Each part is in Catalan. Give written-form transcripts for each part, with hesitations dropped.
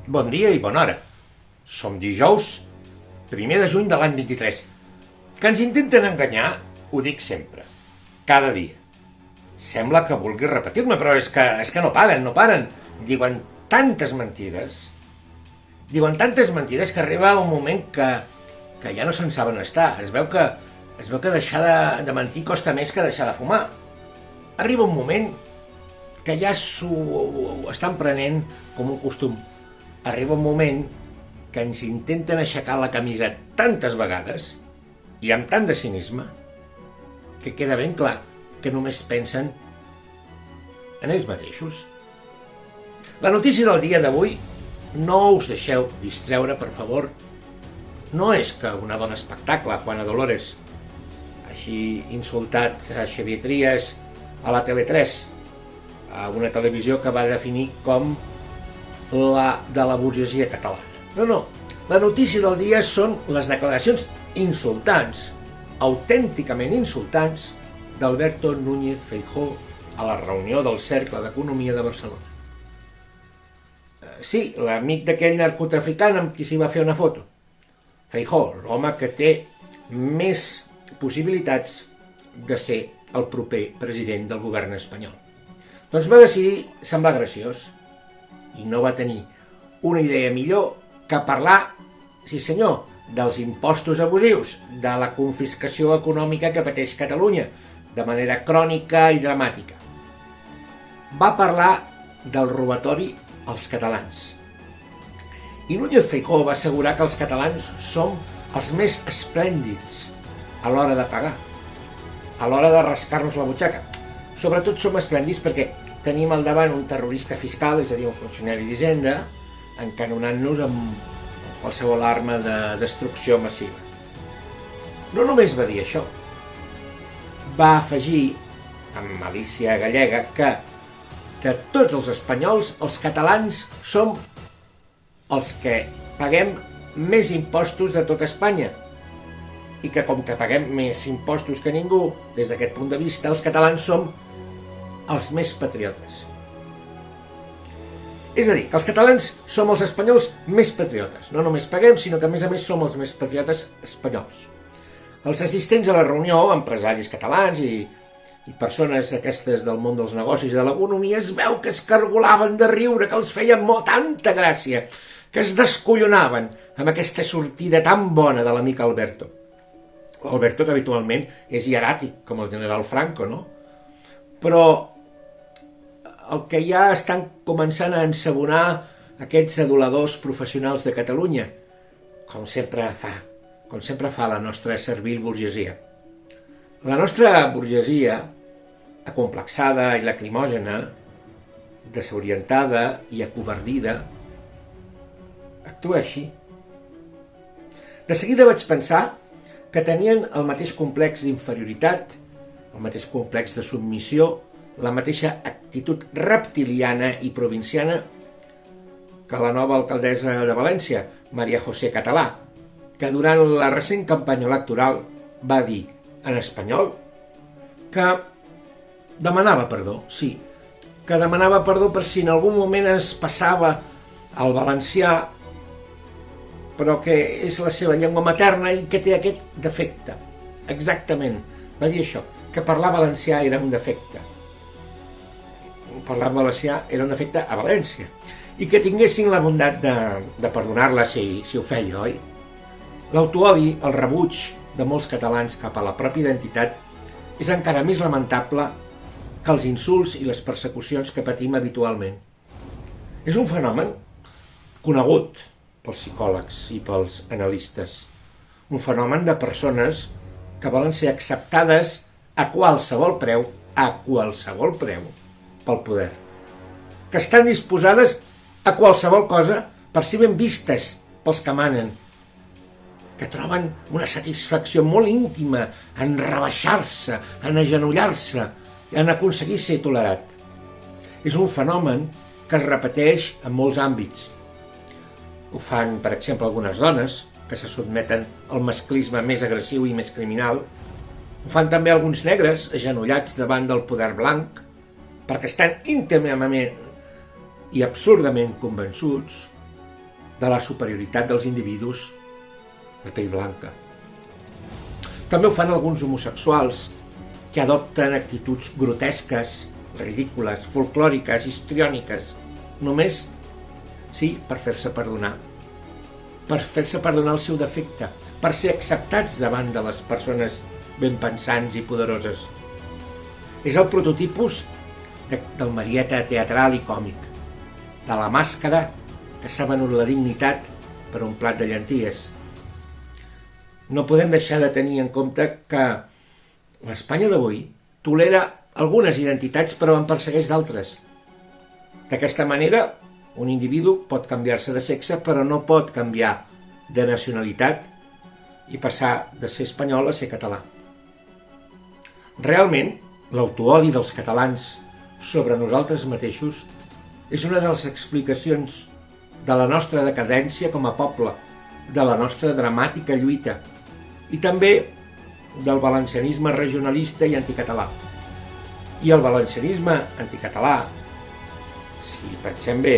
Bon dia i bona hora. Som dijous, 1 de juny de l'any 23. Que ens intenten enganyar, ho dic sempre, cada dia. Sembla que vulgui repetir-me, però és que no paren. Diuen tantes mentides que arriba un moment que ja no se'n saben estar. Es veu que deixar de mentir costa més que deixar de fumar. Arriba un moment que ja s'ho estan prenent com un costum. Arriba un moment que ens intenten aixecar la camisa tantes vegades i amb tant de cinisme que queda ben clar que només pensen en ells mateixos. La notícia del dia d'avui, no us deixeu distreure, per favor, no és que una dona espectacle, Juana Dolores, hagi insultat a Xavier Trias a la Tele3, a una televisió que va definir com la de la burgesia catalana. No. La notícia del dia són les declaracions insultants, autènticament insultants, d'Alberto Núñez Feijóo a la reunió del Cercle d'Economia de Barcelona. Sí, l'amic d'aquell narcotraficant amb qui s'hi va fer una foto. Feijóo, l'home que té més possibilitats de ser el proper president del govern espanyol. Doncs va decidir semblar graciós i no va tenir una idea millor que parlar, sí senyor, dels impostos abusius, de la confiscació econòmica que pateix Catalunya, de manera crònica i dramàtica. Va parlar del robatori als catalans. I Núñez Feijóo va assegurar que els catalans som els més esplèndids a l'hora de pagar, a l'hora de rascar-nos la butxaca. Sobretot som esplèndids perquè tenim al davant un terrorista fiscal, és a dir, un funcionari d'Hisenda, encanonant-nos amb qualsevol arma de destrucció massiva. No només va dir això, va afegir, amb malícia gallega, que de tots els espanyols, els catalans som els que paguem més impostos de tot Espanya i que com que paguem més impostos que ningú, des d'aquest punt de vista, els catalans som els més patriotes. És a dir, que els catalans som els espanyols més patriotes. No només paguem, sinó que a més som els més patriotes espanyols. Els assistents a la reunió, empresaris catalans i persones aquestes del món dels negocis i de l'economia, es veu que es cargolaven de riure, que els feia tanta gràcia, que es descollonaven amb aquesta sortida tan bona de l'amic Alberto. Alberto, que habitualment és hieràtic, com el general Franco, no? Però el que ja estan començant a ensabonar aquests aduladors professionals de Catalunya, com sempre fa la nostra servil burgesia. La nostra burgesia, acomplexada i lacrimògena, desorientada i acovardida, actua així. De seguida vaig pensar que tenien el mateix complex d'inferioritat, el mateix complex de submissió, la mateixa actitud reptiliana i provinciana que la nova alcaldessa de València, María José Català, que durant la recent campanya electoral va dir en espanyol que demanava perdó, sí, que demanava perdó per si en algun moment es passava al valencià, però que és la seva llengua materna i que té aquest defecte. Exactament, va dir això, que parlar valencià era un defecte. Parlar valencià era un defecte a València i que tinguessin la bondat de perdonar-la si ho feia, oi? L'autoodi, el rebuig de molts catalans cap a la pròpia identitat és encara més lamentable que els insults i les persecucions que patim habitualment. És un fenomen conegut pels psicòlegs i pels analistes, un fenomen de persones que volen ser acceptades a qualsevol preu, pel poder, que estan disposades a qualsevol cosa per ser ben vistes pels que manen, que troben una satisfacció molt íntima en rebaixar-se, en agenollar-se, en aconseguir ser tolerat. És un fenomen que es repeteix en molts àmbits. Ho fan, per exemple, algunes dones que se sotmeten al masclisme més agressiu i més criminal. Ho fan també alguns negres agenollats davant del poder blanc, perquè estan íntimament i absurdament convençuts de la superioritat dels individus de pell blanca. També ho fan alguns homosexuals que adopten actituds grotesques, ridícules, folclòriques, histriòniques, només, sí, per fer-se perdonar. Per fer-se perdonar el seu defecte, per ser acceptats davant de les persones ben pensants i poderoses. És el prototipus del marieta teatral i còmic, de la màscara que s'ha venut la dignitat per un plat de llenties. No podem deixar de tenir en compte que l'Espanya d'avui tolera algunes identitats però en persegueix d'altres. D'aquesta manera, un individu pot canviar-se de sexe però no pot canviar de nacionalitat i passar de ser espanyol a ser català. Realment, l'autoodi dels catalans sobre nosaltres mateixos és una de les explicacions de la nostra decadència com a poble, de la nostra dramàtica lluita i també del valencianisme regionalista i anticatalà. I el valencianisme anticatalà, si pensem bé,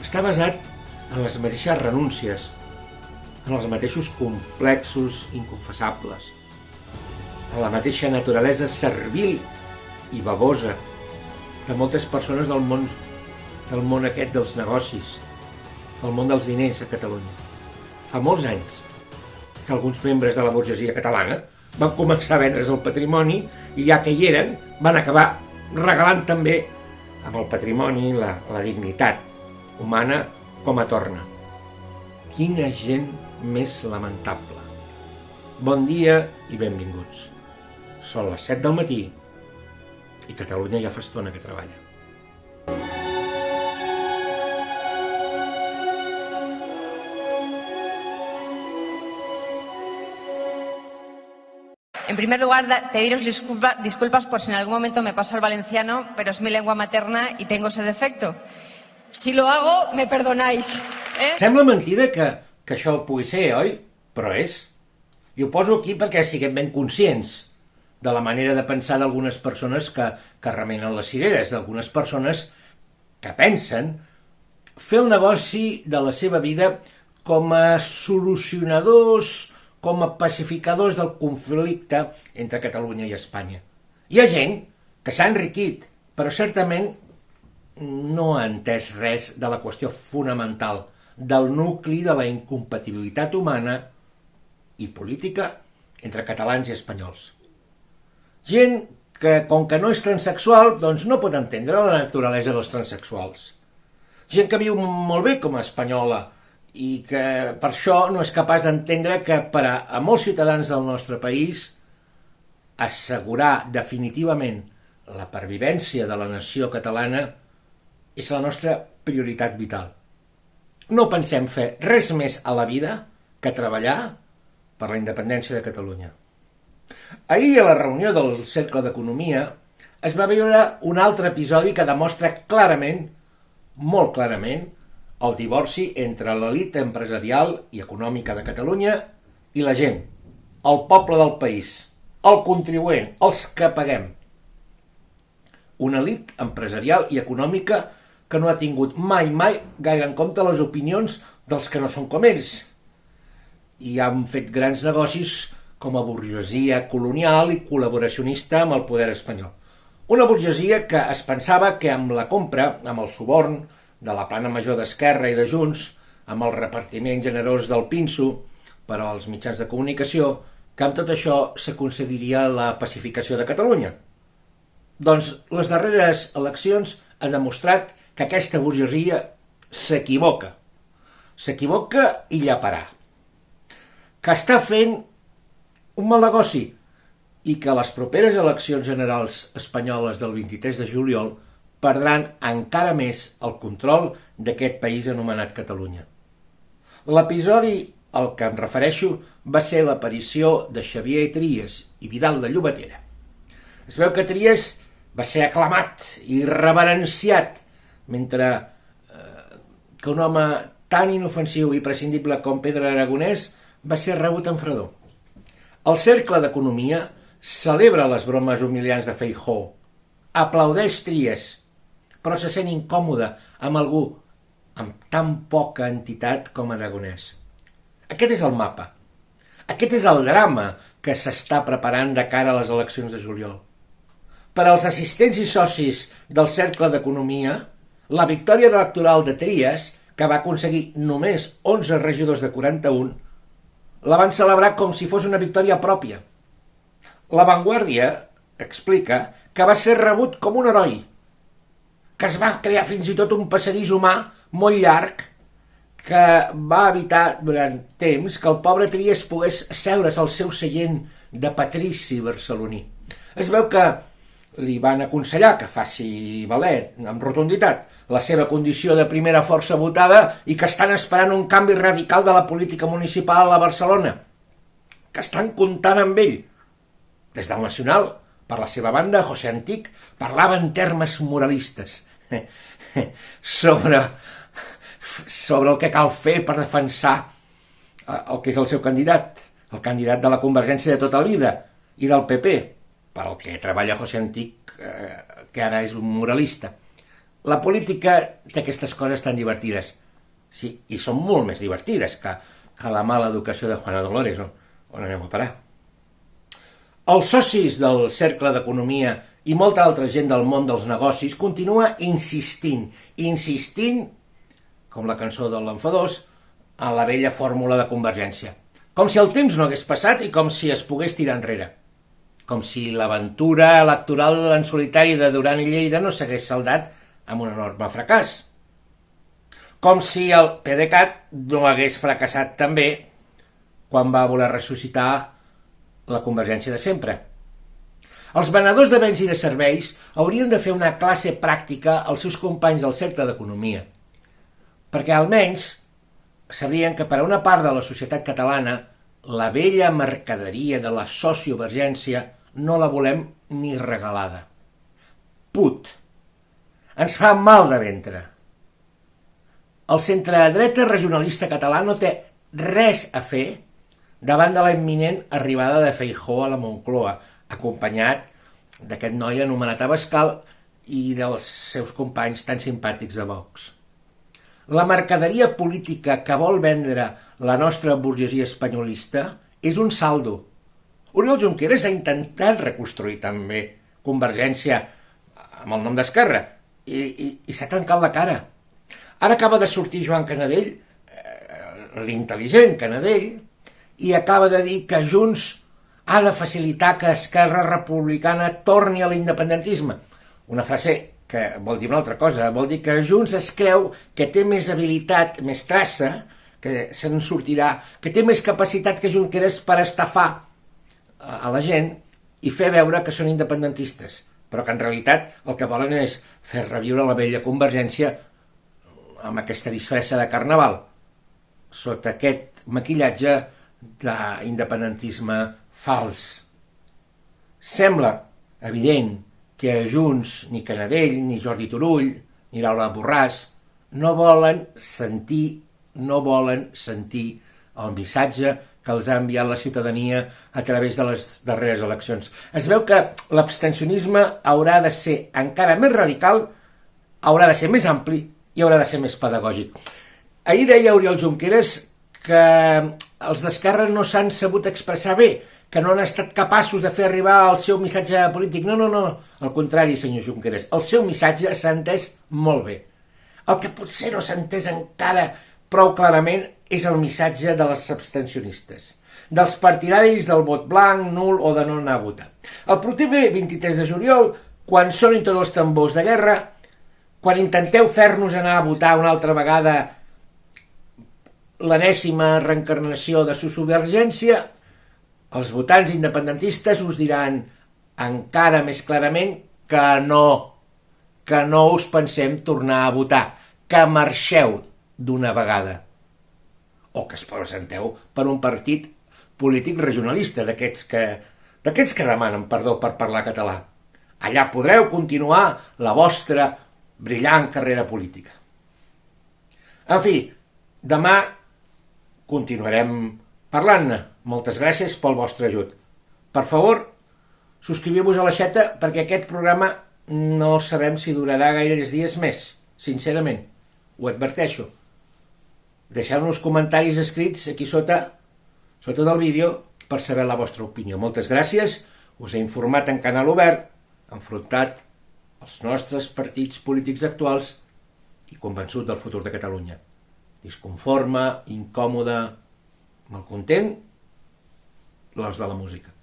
està basat en les mateixes renúncies, en els mateixos complexos inconfessables, en la mateixa naturalesa servil i babosa de moltes persones del món aquest dels negocis, del món dels diners a Catalunya. Fa molts anys que alguns membres de la burgesia catalana van començar a vendre's el patrimoni i ja que hi eren van acabar regalant també amb el patrimoni la dignitat humana com a torna. Quina gent més lamentable. Bon dia i benvinguts. Són les 7 del matí i Catalunya ja fa estona que treballa. En primer lugar, pediros disculpas por si en algún momento me paso al valenciano, pero es mi lengua materna y tengo ese defecto. Si lo hago, me perdonáis. Sembla mentida que això pugui ser, oi? Però és. I ho poso aquí perquè siguem ben conscients de la manera de pensar d'algunes persones que remenen les cireres, d'algunes persones que pensen fer el negoci de la seva vida com a solucionadors, com a pacificadors del conflicte entre Catalunya i Espanya. Hi ha gent que s'ha enriquit, però certament no ha entès res de la qüestió fonamental, del nucli de la incompatibilitat humana i política entre catalans i espanyols. Gent que, com que no és transexual, doncs no pot entendre la naturalesa dels transexuals. Gent que viu molt bé com a espanyola i que per això no és capaç d'entendre que per a molts ciutadans del nostre país assegurar definitivament la pervivència de la nació catalana és la nostra prioritat vital. No pensem fer res més a la vida que treballar per la independència de Catalunya. Ahir, a la reunió del Cercle d'Economia, es va veure un altre episodi que demostra clarament, molt clarament, el divorci entre l'elit empresarial i econòmica de Catalunya i la gent, el poble del país, el contribuent, els que paguem. Una elit empresarial i econòmica que no ha tingut mai gaire en compte les opinions dels que no són com ells i han fet grans negocis com a burgesia colonial i col·laboracionista amb el poder espanyol. Una burgesia que es pensava que amb la compra, amb el suborn de la plana major d'Esquerra i de Junts, amb el repartiment generós del pinso per als mitjans de comunicació, que amb tot això s'aconseguiria la pacificació de Catalunya. Doncs les darreres eleccions han demostrat que aquesta burgesia s'equivoca. S'equivoca i llaparà. Que està fent un mal negoci i que a les properes eleccions generals espanyoles del 23 de juliol perdran encara més el control d'aquest país anomenat Catalunya. L'episodi al que em refereixo va ser l'aparició de Xavier Trias i Vidal de Llobatera. Es veu que Trias va ser aclamat i reverenciat, mentre que un home tan inofensiu i prescindible com Pedro Aragonès va ser rebut en fredor. El Cercle d'Economia celebra les bromes humiliants de Feijóo, aplaudeix Trias, però se sent incòmode amb algú amb tan poca entitat com Aragonès. Aquest és el mapa. Aquest és el drama que s'està preparant de cara a les eleccions de juliol. Per als assistents i socis del Cercle d'Economia, la victòria electoral de Trias, que va aconseguir només 11 regidors de 41, la van celebrar com si fos una victòria pròpia. La Vanguardia explica que va ser rebut com un heroi, que es va crear fins i tot un passadís humà molt llarg que va evitar durant temps que el pobre Trias pogués asseure's al seu seient de patrici barceloní. Es veu que li van aconsellar que faci valer amb rotunditat la seva condició de primera força votada i que estan esperant un canvi radical de la política municipal a Barcelona, que estan comptant amb ell. Des del Nacional, per la seva banda, José Antic parlava en termes moralistes sobre el que cal fer per defensar el que és el seu candidat, el candidat de la Convergència de tota la vida i del PP, per al que treballa José Antic, que ara és un moralista. La política té aquestes coses tan divertides, sí, i són molt més divertides que la mala educació de Juana Dolores, on anem a parar. Els socis del Cercle d'Economia i molta altra gent del món dels negocis continua insistint, com la cançó de l'Enfadós, en la vella fórmula de Convergència. Com si el temps no hagués passat i com si es pogués tirar enrere. Com si l'aventura electoral en solitari de Duran i Lleida no s'hagués saldat amb un enorme fracàs. Com si el PDeCAT no hagués fracassat també quan va voler ressuscitar la Convergència de sempre. Els venedors de béns i de serveis haurien de fer una classe pràctica als seus companys del Cercle d'Economia, perquè almenys sabrien que per a una part de la societat catalana la vella mercaderia de la sociovergència no la volem ni regalada. Put. Ens fa mal de ventre. El centredreta regionalista català no té res a fer davant de la imminent arribada de Feijóo a la Moncloa, acompanyat d'aquest noi anomenat Abascal i dels seus companys tan simpàtics de Vox. La mercaderia política que vol vendre la nostra burgesia espanyolista és un saldo. Oriol Junqueras ha intentat reconstruir també Convergència amb el nom d'Esquerra i s'ha tancat la cara. Ara acaba de sortir Joan Canadell, l'intel·ligent Canadell, i acaba de dir que Junts ha de facilitar que Esquerra Republicana torni a l'independentisme. Una frase que vol dir una altra cosa, vol dir que Junts es creu que té més habilitat, més traça, que se'n sortirà, que té més capacitat que Junqueras per estafar a la gent i fer veure que són independentistes, però que en realitat el que volen és fer reviure la vella Convergència amb aquesta disfressa de carnaval, sota aquest maquillatge d'independentisme fals. Sembla evident que Junts, ni Canadell, ni Jordi Turull, ni Laura Borràs no volen sentir el missatge que els ha enviat la ciutadania a través de les darreres eleccions. Es veu que l'abstencionisme haurà de ser encara més radical, haurà de ser més ampli i haurà de ser més pedagògic. Ahir deia Oriol Junqueras que els d'Esquerra no s'han sabut expressar bé, que no han estat capaços de fer arribar el seu missatge polític. No, al contrari, senyor Junqueras, el seu missatge s'ha entès molt bé. El que potser no s'ha entès encara prou clarament és el missatge dels abstencionistes, dels partidaris del vot blanc, nul o de no anar a votar. El proper 23 de juliol, quan sonin tots els tambors de guerra, quan intenteu fer-nos anar a votar una altra vegada l'enèsima reencarnació de sociovergència, els votants independentistes us diran encara més clarament que no us pensem tornar a votar, que marxeu d'una vegada, o que es presenteu per un partit polític regionalista, d'aquests que demanen perdó per parlar català. Allà podreu continuar la vostra brillant carrera política. En fi, demà continuarem parlant-ne. Moltes gràcies pel vostre ajut. Per favor, subscriviu-vos a l'aixeta perquè aquest programa no sabem si durarà gaires dies més, sincerament. ho adverteixo. Deixeu-nos comentaris escrits aquí sota del vídeo per saber la vostra opinió. Moltes gràcies, us he informat en canal obert, enfrontat als nostres partits polítics actuals i convençut del futur de Catalunya. Disconforme, incòmode, malcontent, l'os de la música.